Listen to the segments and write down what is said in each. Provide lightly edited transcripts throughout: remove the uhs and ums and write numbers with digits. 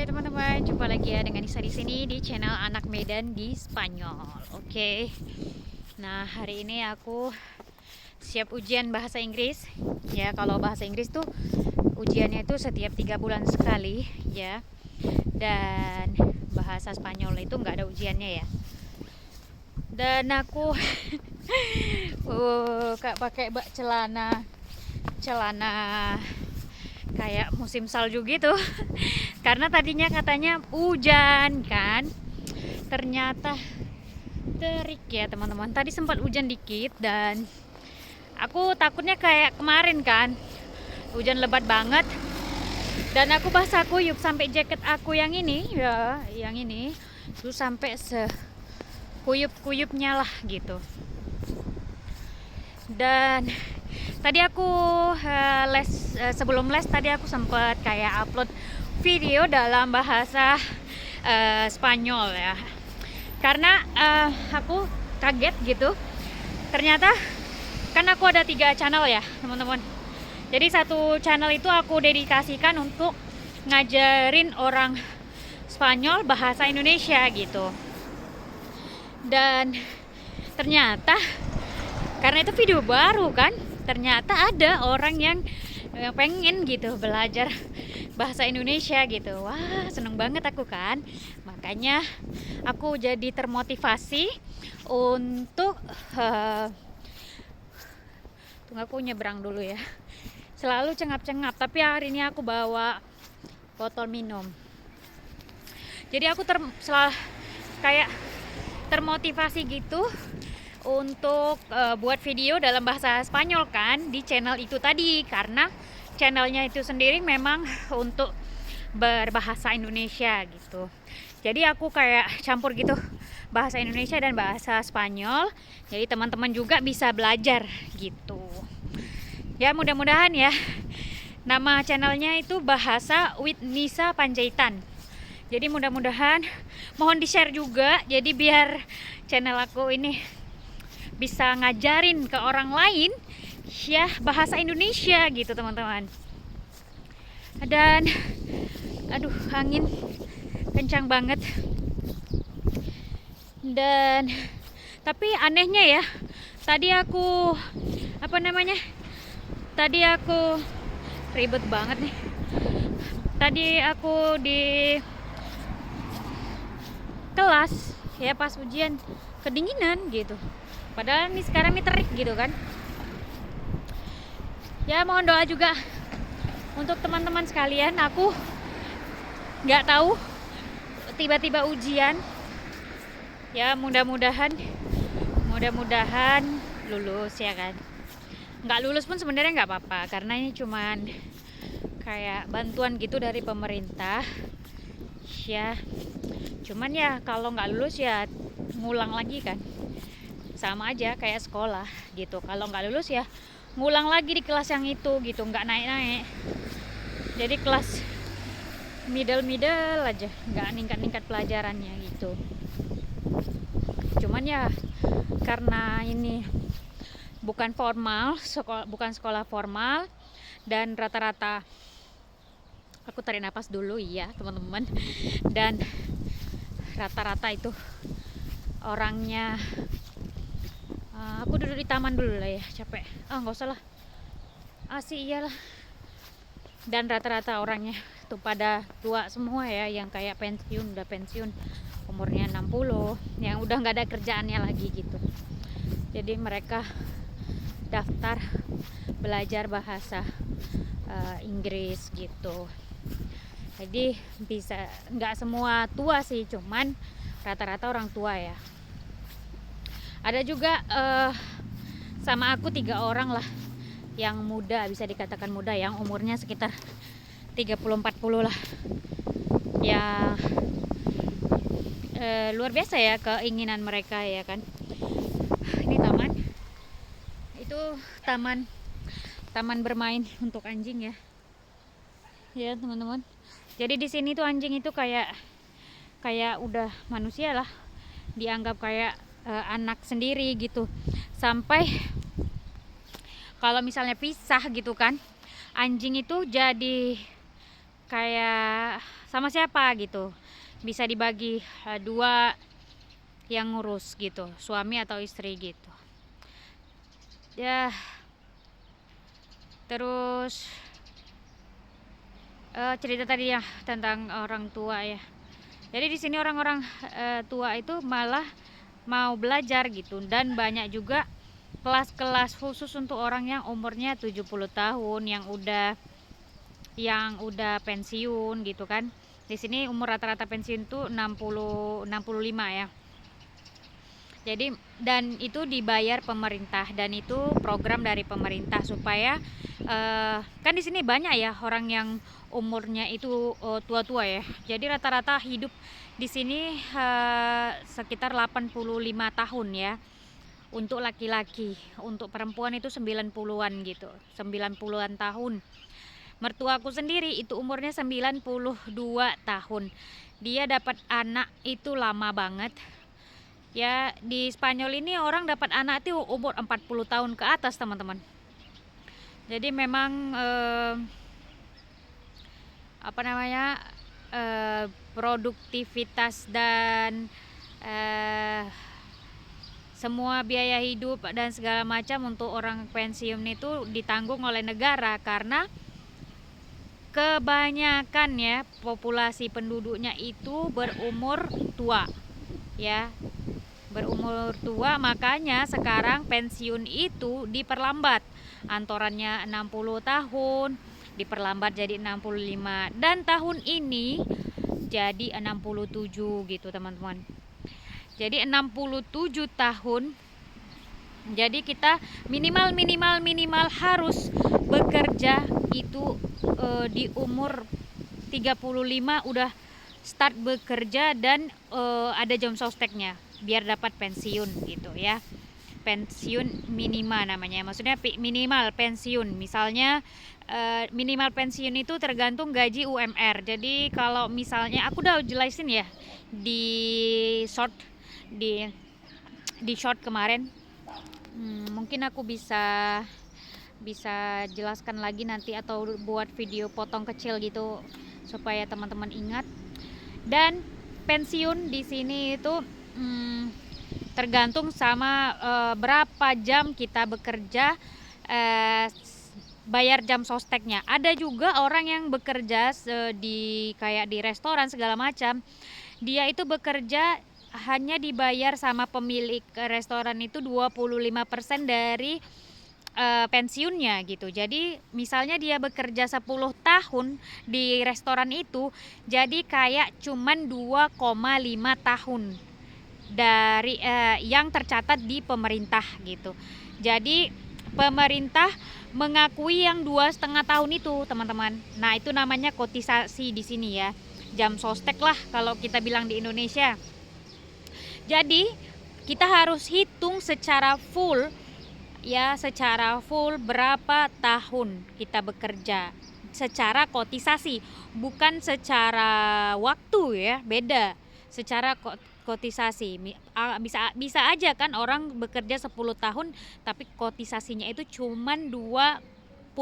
Hai teman-teman, jumpa lagi ya dengan Nisa di sini di channel Anak Medan di Spanyol. Oke. Nah, hari ini aku siap ujian bahasa Inggris. Ya, kalau bahasa Inggris tuh ujiannya itu setiap 3 bulan sekali ya. Dan bahasa Spanyol itu nggak ada ujiannya ya. Dan aku pakai celana celana kayak musim salju gitu. Karena tadinya katanya hujan kan, ternyata terik ya teman-teman. Tadi sempat hujan dikit dan aku takutnya kayak kemarin kan, hujan lebat banget dan aku basah kuyup sampai jaket aku yang ini ya, yang ini tuh sampai sekuyup-kuyupnya lah gitu. Dan tadi aku sebelum les tadi aku sempat kayak upload video dalam bahasa Spanyol ya, karena aku kaget gitu. Ternyata kan aku ada 3 channel ya teman-teman. Jadi satu channel itu aku dedikasikan untuk ngajarin orang Spanyol bahasa Indonesia gitu. Dan ternyata karena itu video baru kan, ternyata ada orang yang pengen gitu belajar bahasa Indonesia gitu. Wah, seneng banget aku kan. Makanya aku jadi termotivasi untuk tunggu aku nyebrang dulu ya. Selalu cengap-cengap, tapi hari ini aku bawa botol minum. Jadi aku kayak termotivasi gitu untuk buat video dalam bahasa Spanyol kan di channel itu tadi, karena channelnya itu sendiri memang untuk berbahasa Indonesia gitu. Jadi aku kayak campur gitu bahasa Indonesia dan bahasa Spanyol. Jadi teman-teman juga bisa belajar gitu. Ya mudah-mudahan ya. Nama channelnya itu Bahasa with Nisa Panjaitan. Jadi mudah-mudahan mohon di-share juga. Jadi biar channel aku ini bisa ngajarin ke orang lain ya bahasa Indonesia gitu teman-teman. Dan aduh, angin kencang banget. Dan tapi anehnya ya, tadi aku tadi aku ribet banget nih. Tadi aku di kelas ya pas ujian kedinginan gitu. Padahal nih sekarang nih terik gitu kan. Ya mohon doa juga untuk teman-teman sekalian. Aku nggak tahu tiba-tiba ujian. Ya mudah-mudahan lulus ya kan. Nggak lulus pun sebenarnya nggak apa-apa, karena ini cuman kayak bantuan gitu dari pemerintah. Ya cuman ya kalau nggak lulus ya ngulang lagi kan. Sama aja kayak sekolah gitu. Kalau nggak lulus ya ngulang lagi di kelas yang itu gitu, nggak naik-naik. Jadi kelas middle aja, nggak ningkat pelajarannya gitu. Cuman ya karena ini bukan sekolah formal dan rata-rata aku tarik napas dulu ya teman-teman, dan rata-rata itu orangnya aku duduk di taman dulu lah ya, capek. Nggak usah lah. Sih iyalah. Dan rata-rata orangnya tuh pada tua semua ya, yang kayak udah pensiun umurnya 60, yang udah nggak ada kerjaannya lagi gitu. Jadi mereka daftar belajar bahasa Inggris gitu. Jadi bisa nggak semua tua sih, cuman rata-rata orang tua ya. Ada juga sama aku 3 orang lah yang muda, bisa dikatakan muda, yang umurnya sekitar 30-40 lah. Ya luar biasa ya keinginan mereka ya kan. Ini taman. Itu taman bermain untuk anjing ya. Ya teman-teman. Jadi di sini tuh anjing itu kayak udah manusia lah. Dianggap kayak anak sendiri gitu. Sampai kalau misalnya pisah gitu kan, anjing itu jadi kayak sama siapa gitu, bisa dibagi dua yang ngurus gitu, suami atau istri gitu ya. Terus cerita tadi ya tentang orang tua ya. Jadi di sini orang-orang tua itu malah mau belajar gitu, dan banyak juga kelas-kelas khusus untuk orang yang umurnya 70 tahun yang udah pensiun gitu kan. Di sini umur rata-rata pensiun tuh 65 ya. Jadi dan itu dibayar pemerintah, dan itu program dari pemerintah supaya kan di sini banyak ya orang yang umurnya itu tua-tua ya. Jadi rata-rata hidup di sini sekitar 85 tahun ya untuk laki-laki. Untuk perempuan itu 90-an gitu, 90-an tahun. Mertuaku sendiri itu umurnya 92 tahun. Dia dapat anak itu lama banget. Ya, di Spanyol ini orang dapat anak itu umur 40 tahun ke atas, teman-teman. Jadi memang produktivitas dan semua biaya hidup dan segala macam untuk orang pensiun itu ditanggung oleh negara, karena kebanyakan ya populasi penduduknya itu berumur tua ya, berumur tua. Makanya sekarang pensiun itu diperlambat, antorannya 60 tahun diperlambat jadi 65, dan tahun ini jadi 67 gitu teman-teman. Jadi 67 tahun. Jadi kita minimal harus bekerja itu di umur 35 udah start bekerja, dan ada jam sosteknya biar dapat pensiun gitu ya. Pensiun minimal namanya, maksudnya minimal pensiun. Misalnya minimal pensiun itu tergantung gaji UMR. Jadi kalau misalnya aku udah jelasin ya di short di short kemarin, mungkin aku bisa jelaskan lagi nanti, atau buat video potong kecil gitu supaya teman-teman ingat. Dan pensiun di sini itu tergantung sama berapa jam kita bekerja, bayar jam sosteknya. Ada juga orang yang bekerja kayak di restoran segala macam, dia itu bekerja hanya dibayar sama pemilik restoran itu 25% dari pensiunnya gitu. Jadi misalnya dia bekerja 10 tahun di restoran itu, jadi kayak cuman 2,5 tahun dari yang tercatat di pemerintah gitu. Jadi pemerintah mengakui yang 2,5 tahun itu, teman-teman. Nah, itu namanya kotisasi di sini ya. Jam sostek lah kalau kita bilang di Indonesia. Jadi kita harus hitung secara full ya, secara full berapa tahun kita bekerja secara kotisasi, bukan secara waktu ya, beda. Secara kotisasi bisa aja kan orang bekerja 10 tahun tapi kotisasinya itu cuman 25%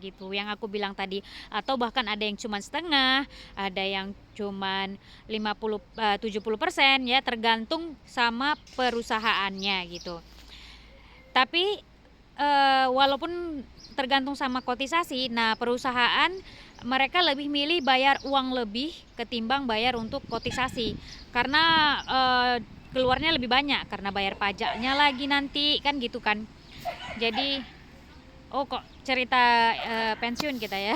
gitu yang aku bilang tadi, atau bahkan ada yang cuman setengah, ada yang cuman 70% ya, tergantung sama perusahaannya gitu. Tapi walaupun tergantung sama kotisasi, nah perusahaan mereka lebih milih bayar uang lebih ketimbang bayar untuk kotisasi, karena keluarnya lebih banyak karena bayar pajaknya lagi nanti kan gitu kan. Jadi kok cerita pensiun kita ya.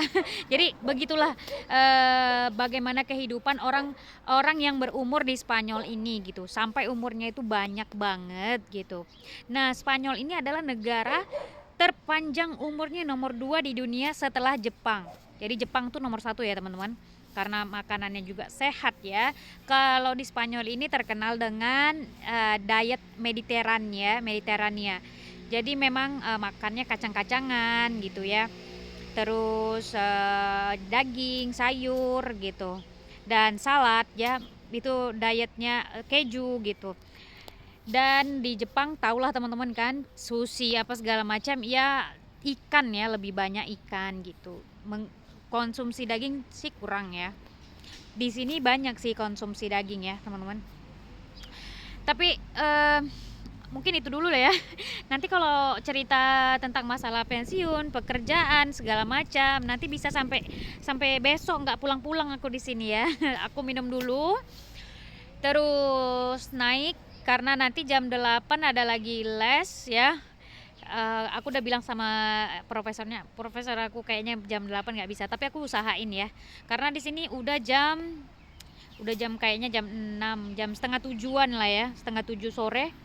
Jadi begitulah bagaimana kehidupan orang yang berumur di Spanyol ini gitu, sampai umurnya itu banyak banget gitu. Nah, Spanyol ini adalah negara terpanjang umurnya nomor 2 di dunia setelah Jepang. Jadi Jepang tuh nomor 1 ya teman-teman, karena makanannya juga sehat ya. Kalau di Spanyol ini terkenal dengan diet Mediterania. Jadi memang makannya kacang-kacangan gitu ya. Terus daging, sayur gitu. Dan salad ya, itu dietnya keju gitu. Dan di Jepang tahulah teman-teman kan, sushi apa segala macam ya, ikan ya, lebih banyak ikan gitu. Konsumsi daging sih kurang ya. di sini banyak sih konsumsi daging ya teman-teman. Tapi mungkin itu dulu lah ya. Nanti kalau cerita tentang masalah pensiun, pekerjaan, segala macam, nanti bisa sampai sampai besok nggak pulang-pulang aku di sini ya. Aku minum dulu, terus naik karena nanti jam 8 ada lagi les ya. Aku udah bilang sama profesor aku kayaknya jam 8 nggak bisa, tapi aku usahain ya. Karena di sini udah jam kayaknya jam 6, jam setengah tujuan lah ya, setengah 7 sore.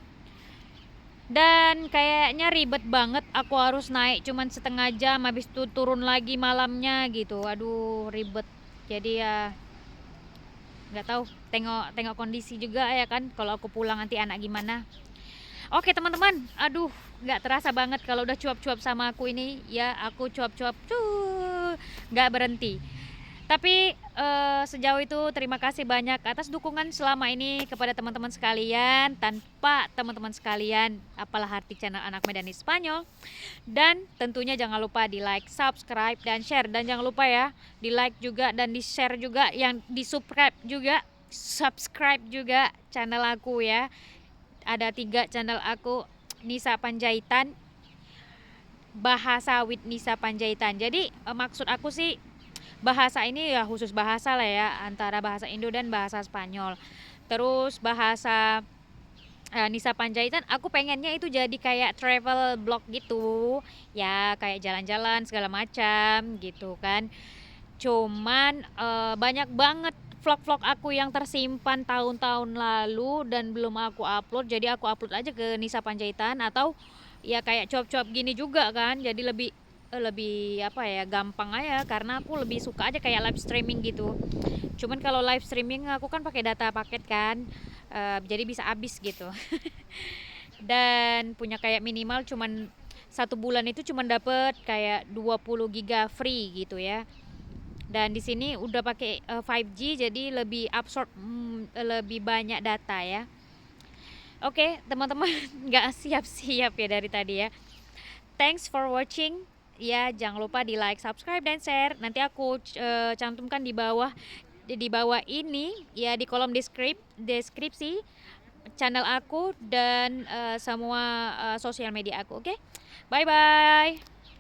Dan kayaknya ribet banget, aku harus naik cuman setengah jam, habis itu turun lagi malamnya gitu. Aduh, ribet. Jadi ya nggak tahu, tengok kondisi juga ya kan, kalau aku pulang nanti anak gimana. Oke teman-teman, aduh nggak terasa banget kalau udah cuap-cuap sama aku ini ya, aku cuap-cuap tuh nggak berhenti. Tapi sejauh itu terima kasih banyak atas dukungan selama ini kepada teman-teman sekalian. Tanpa teman-teman sekalian, apalah arti channel Anak Medani Spanyol. Dan tentunya jangan lupa di like, subscribe, dan share. Dan jangan lupa ya, di like juga dan di share juga, yang di subscribe juga. Subscribe juga channel aku ya. Ada 3 channel aku, Nisa Panjaitan, Bahasa with Nisa Panjaitan. Jadi maksud aku sih, bahasa ini ya khusus bahasa lah ya, antara bahasa Indo dan bahasa Spanyol. Terus bahasa Nisa Panjaitan aku pengennya itu jadi kayak travel blog gitu ya, kayak jalan-jalan segala macam gitu kan. Cuman banyak banget vlog-vlog aku yang tersimpan tahun-tahun lalu dan belum aku upload, jadi aku upload aja ke Nisa Panjaitan. Atau ya kayak cuap-cuap gini juga kan, jadi lebih apa ya, gampang aja karena aku lebih suka aja kayak live streaming gitu. Cuman kalau live streaming aku kan pakai data paket kan, jadi bisa habis gitu. Dan punya kayak minimal cuman 1 bulan itu cuman dapet kayak 20 giga free gitu ya. Dan di sini udah pakai 5G, jadi lebih absorb lebih banyak data ya. Oke teman-teman, nggak siap-siap ya dari tadi ya. Thanks for watching. Ya, jangan lupa di like, subscribe, dan share. Nanti aku cantumkan di bawah ini ya, di kolom deskripsi channel aku dan semua sosial media aku. Oke? Bye bye.